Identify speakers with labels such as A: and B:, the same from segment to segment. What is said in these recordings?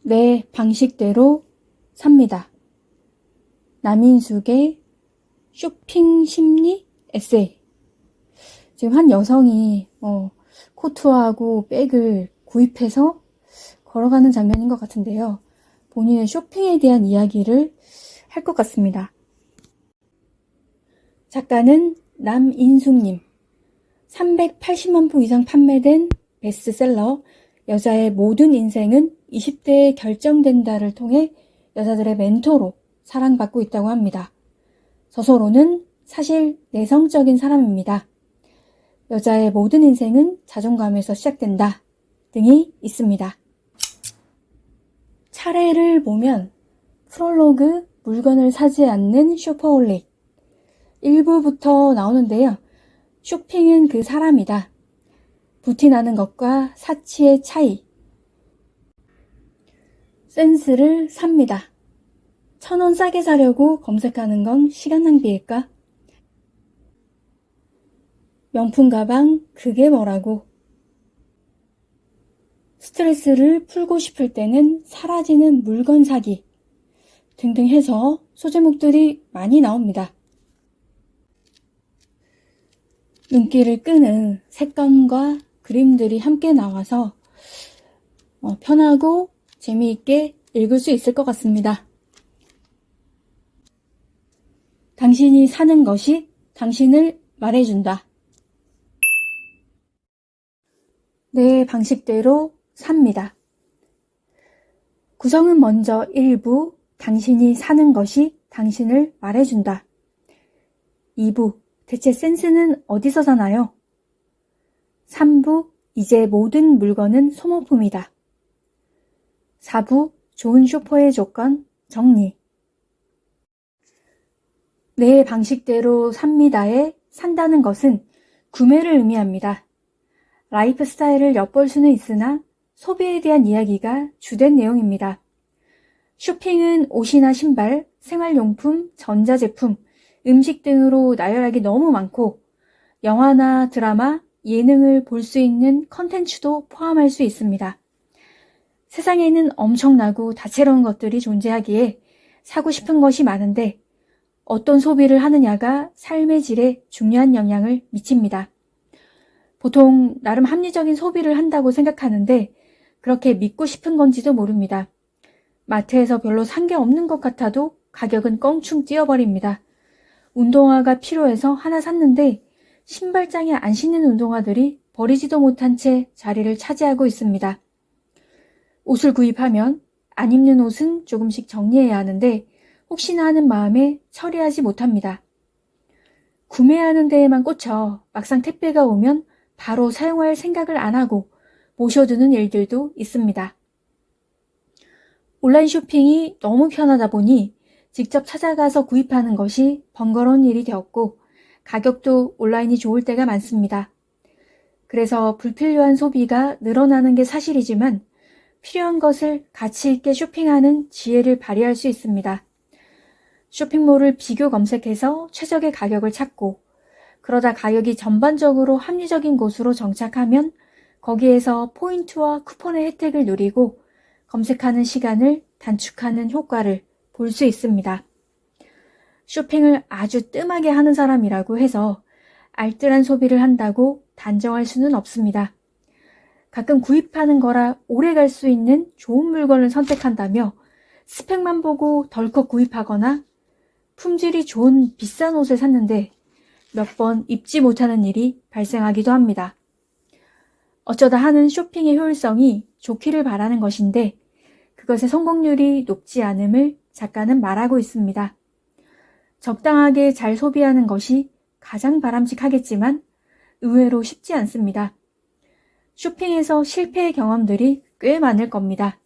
A: 내 방식대로 삽니다. 남인숙의 쇼핑 심리 에세이. 지금 한 여성이 코트하고 백을 구입해서 걸어가는 장면인 것 같은데요. 본인의 쇼핑에 대한 이야기를 할 것 같습니다. 작가는 남인숙님. 380만 부 이상 판매된 베스트셀러 여자의 모든 인생은 20대에 결정된다를 통해 여자들의 멘토로 사랑받고 있다고 합니다. 저서로는 사실 내성적인 사람입니다. 여자의 모든 인생은 자존감에서 시작된다 등이 있습니다. 차례를 보면 프롤로그 물건을 사지 않는 쇼퍼홀릭 1부부터 나오는데요. 쇼핑은 그 사람이다. 부티나는 것과 사치의 차이. 센스를 삽니다. 1,000원 싸게 사려고 검색하는 건 시간 낭비일까? 명품 가방 그게 뭐라고? 스트레스를 풀고 싶을 때는 사라지는 물건 사기 등등 해서 소제목들이 많이 나옵니다. 눈길을 끄는 색감과 그림들이 함께 나와서 편하고 재미있게 읽을 수 있을 것 같습니다. 당신이 사는 것이 당신을 말해준다. 내 방식대로 삽니다. 구성은 먼저 1부, 당신이 사는 것이 당신을 말해준다. 2부, 대체 센스는 어디서 사나요? 3부, 이제 모든 물건은 소모품이다. 4부, 좋은 쇼퍼의 조건, 정리. 내 방식대로 삽니다에 산다는 것은 구매를 의미합니다. 라이프 스타일을 엿볼 수는 있으나 소비에 대한 이야기가 주된 내용입니다. 쇼핑은 옷이나 신발, 생활용품, 전자제품, 음식 등으로 나열하기 너무 많고 영화나 드라마, 예능을 볼 수 있는 컨텐츠도 포함할 수 있습니다. 세상에는 엄청나고 다채로운 것들이 존재하기에 사고 싶은 것이 많은데 어떤 소비를 하느냐가 삶의 질에 중요한 영향을 미칩니다. 보통 나름 합리적인 소비를 한다고 생각하는데 그렇게 믿고 싶은 건지도 모릅니다. 마트에서 별로 산 게 없는 것 같아도 가격은 껑충 뛰어버립니다. 운동화가 필요해서 하나 샀는데 신발장에 안 신는 운동화들이 버리지도 못한 채 자리를 차지하고 있습니다. 옷을 구입하면 안 입는 옷은 조금씩 정리해야 하는데 혹시나 하는 마음에 처리하지 못합니다. 구매하는 데에만 꽂혀 막상 택배가 오면 바로 사용할 생각을 안 하고 모셔두는 일들도 있습니다. 온라인 쇼핑이 너무 편하다 보니 직접 찾아가서 구입하는 것이 번거로운 일이 되었고 가격도 온라인이 좋을 때가 많습니다. 그래서 불필요한 소비가 늘어나는 게 사실이지만 필요한 것을 가치 있게 쇼핑하는 지혜를 발휘할 수 있습니다. 쇼핑몰을 비교 검색해서 최적의 가격을 찾고 그러다 가격이 전반적으로 합리적인 곳으로 정착하면 거기에서 포인트와 쿠폰의 혜택을 누리고 검색하는 시간을 단축하는 효과를 볼 수 있습니다. 쇼핑을 아주 뜸하게 하는 사람이라고 해서 알뜰한 소비를 한다고 단정할 수는 없습니다. 가끔 구입하는 거라 오래 갈 수 있는 좋은 물건을 선택한다며 스펙만 보고 덜컥 구입하거나 품질이 좋은 비싼 옷을 샀는데 몇 번 입지 못하는 일이 발생하기도 합니다. 어쩌다 하는 쇼핑의 효율성이 좋기를 바라는 것인데 그것의 성공률이 높지 않음을 작가는 말하고 있습니다. 적당하게 잘 소비하는 것이 가장 바람직하겠지만 의외로 쉽지 않습니다. 쇼핑에서 실패의 경험들이 꽤 많을 겁니다.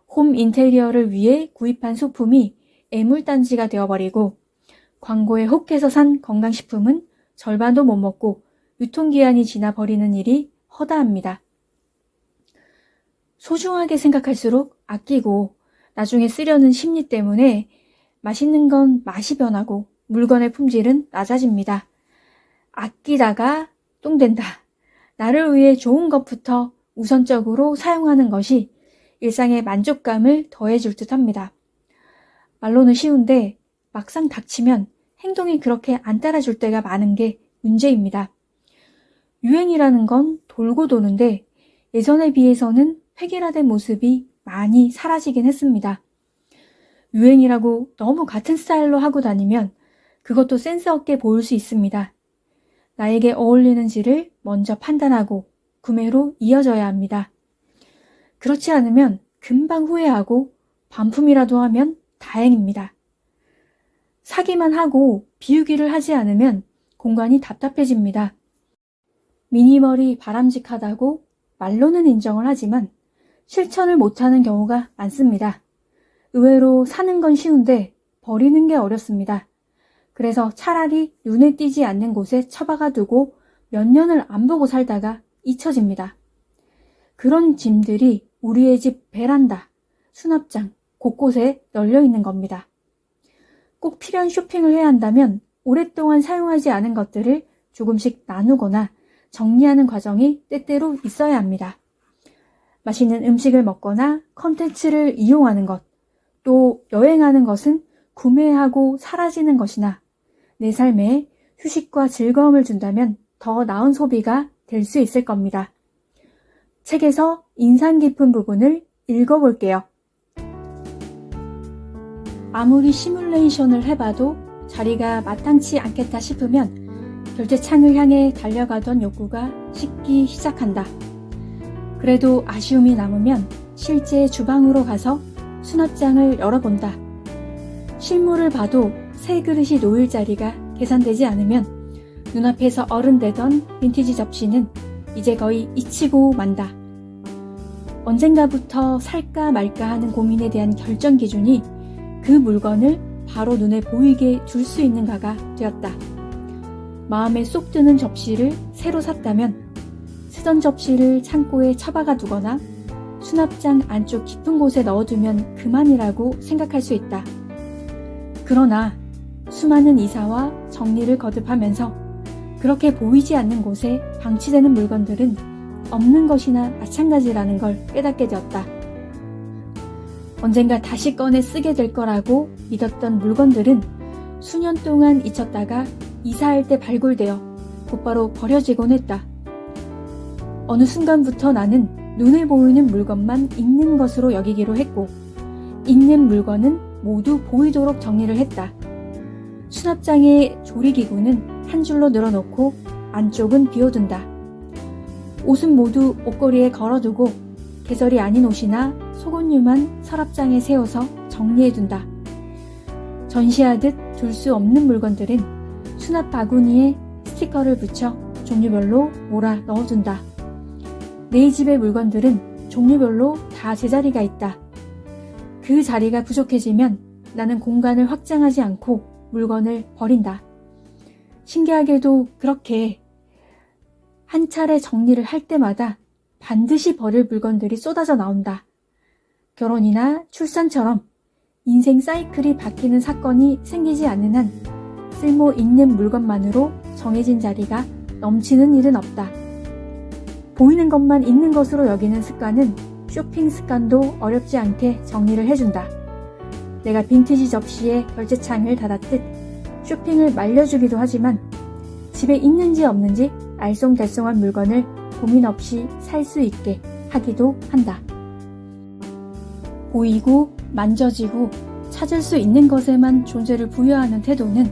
A: 홈 인테리어를 위해 구입한 소품이 애물단지가 되어버리고 광고에 혹해서 산 건강식품은 절반도 못 먹고 유통기한이 지나 버리는 일이 허다합니다. 소중하게 생각할수록 아끼고 나중에 쓰려는 심리 때문에 맛있는 건 맛이 변하고 물건의 품질은 낮아집니다. 아끼다가 똥된다. 나를 위해 좋은 것부터 우선적으로 사용하는 것이 일상의 만족감을 더해줄 듯 합니다. 말로는 쉬운데 막상 닥치면 행동이 그렇게 안 따라줄 때가 많은 게 문제입니다. 유행이라는 건 돌고 도는데 예전에 비해서는 획일화된 모습이 많이 사라지긴 했습니다. 유행이라고 너무 같은 스타일로 하고 다니면 그것도 센스 없게 보일 수 있습니다. 나에게 어울리는지를 먼저 판단하고 구매로 이어져야 합니다. 그렇지 않으면 금방 후회하고 반품이라도 하면 다행입니다. 사기만 하고 비우기를 하지 않으면 공간이 답답해집니다. 미니멀이 바람직하다고 말로는 인정을 하지만 실천을 못하는 경우가 많습니다. 의외로 사는 건 쉬운데 버리는 게 어렵습니다. 그래서 차라리 눈에 띄지 않는 곳에 처박아 두고 몇 년을 안 보고 살다가 잊혀집니다. 그런 짐들이 우리의 집 베란다, 수납장, 곳곳에 널려 있는 겁니다. 꼭 필요한 쇼핑을 해야 한다면 오랫동안 사용하지 않은 것들을 조금씩 나누거나 정리하는 과정이 때때로 있어야 합니다. 맛있는 음식을 먹거나 컨텐츠를 이용하는 것, 또 여행하는 것은 구매하고 사라지는 것이나 내 삶에 휴식과 즐거움을 준다면 더 나은 소비가 될 수 있을 겁니다. 책에서 인상 깊은 부분을 읽어볼게요. 아무리 시뮬레이션을 해봐도 자리가 마땅치 않겠다 싶으면 결제창을 향해 달려가던 욕구가 식기 시작한다. 그래도 아쉬움이 남으면 실제 주방으로 가서 수납장을 열어본다. 실물을 봐도 새 그릇이 놓일 자리가 계산되지 않으면 눈앞에서 어른되던 빈티지 접시는 이제 거의 잊히고 만다. 언젠가부터 살까 말까 하는 고민에 대한 결정 기준이 그 물건을 바로 눈에 보이게 둘 수 있는가가 되었다. 마음에 쏙 드는 접시를 새로 샀다면 쓰던 접시를 창고에 처박아 두거나 수납장 안쪽 깊은 곳에 넣어두면 그만이라고 생각할 수 있다. 그러나 수많은 이사와 정리를 거듭하면서 그렇게 보이지 않는 곳에 방치되는 물건들은 없는 것이나 마찬가지라는 걸 깨닫게 되었다. 언젠가 다시 꺼내 쓰게 될 거라고 믿었던 물건들은 수년 동안 잊혔다가 이사할 때 발굴되어 곧바로 버려지곤 했다. 어느 순간부터 나는 눈에 보이는 물건만 있는 것으로 여기기로 했고 있는 물건은 모두 보이도록 정리를 했다. 수납장의 조리기구는 한 줄로 늘어놓고 안쪽은 비워둔다. 옷은 모두 옷걸이에 걸어두고 계절이 아닌 옷이나 속옷류만 서랍장에 세워서 정리해둔다. 전시하듯 둘 수 없는 물건들은 수납 바구니에 스티커를 붙여 종류별로 몰아 넣어둔다. 내 집의 물건들은 종류별로 다 제자리가 있다. 그 자리가 부족해지면 나는 공간을 확장하지 않고 물건을 버린다. 신기하게도 그렇게 한 차례 정리를 할 때마다 반드시 버릴 물건들이 쏟아져 나온다. 결혼이나 출산처럼 인생 사이클이 바뀌는 사건이 생기지 않는 한 쓸모 있는 물건만으로 정해진 자리가 넘치는 일은 없다. 보이는 것만 있는 것으로 여기는 습관은 쇼핑 습관도 어렵지 않게 정리를 해준다. 내가 빈티지 접시에 결제창을 닫았듯 쇼핑을 말려주기도 하지만 집에 있는지 없는지 알쏭달쏭한 물건을 고민 없이 살 수 있게 하기도 한다. 보이고 만져지고 찾을 수 있는 것에만 존재를 부여하는 태도는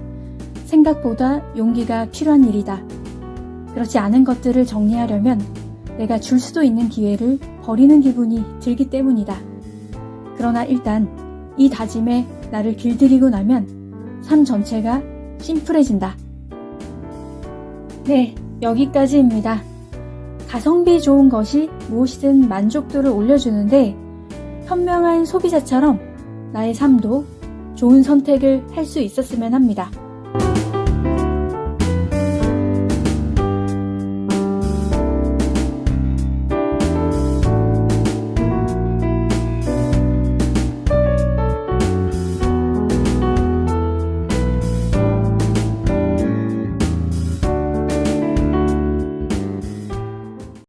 A: 생각보다 용기가 필요한 일이다. 그렇지 않은 것들을 정리하려면 내가 줄 수도 있는 기회를 버리는 기분이 들기 때문이다. 그러나 일단 이 다짐에 나를 길들이고 나면 삶 전체가 심플해진다. 네, 여기까지입니다. 가성비 좋은 것이 무엇이든 만족도를 올려주는데 현명한 소비자처럼 나의 삶도 좋은 선택을 할 수 있었으면 합니다.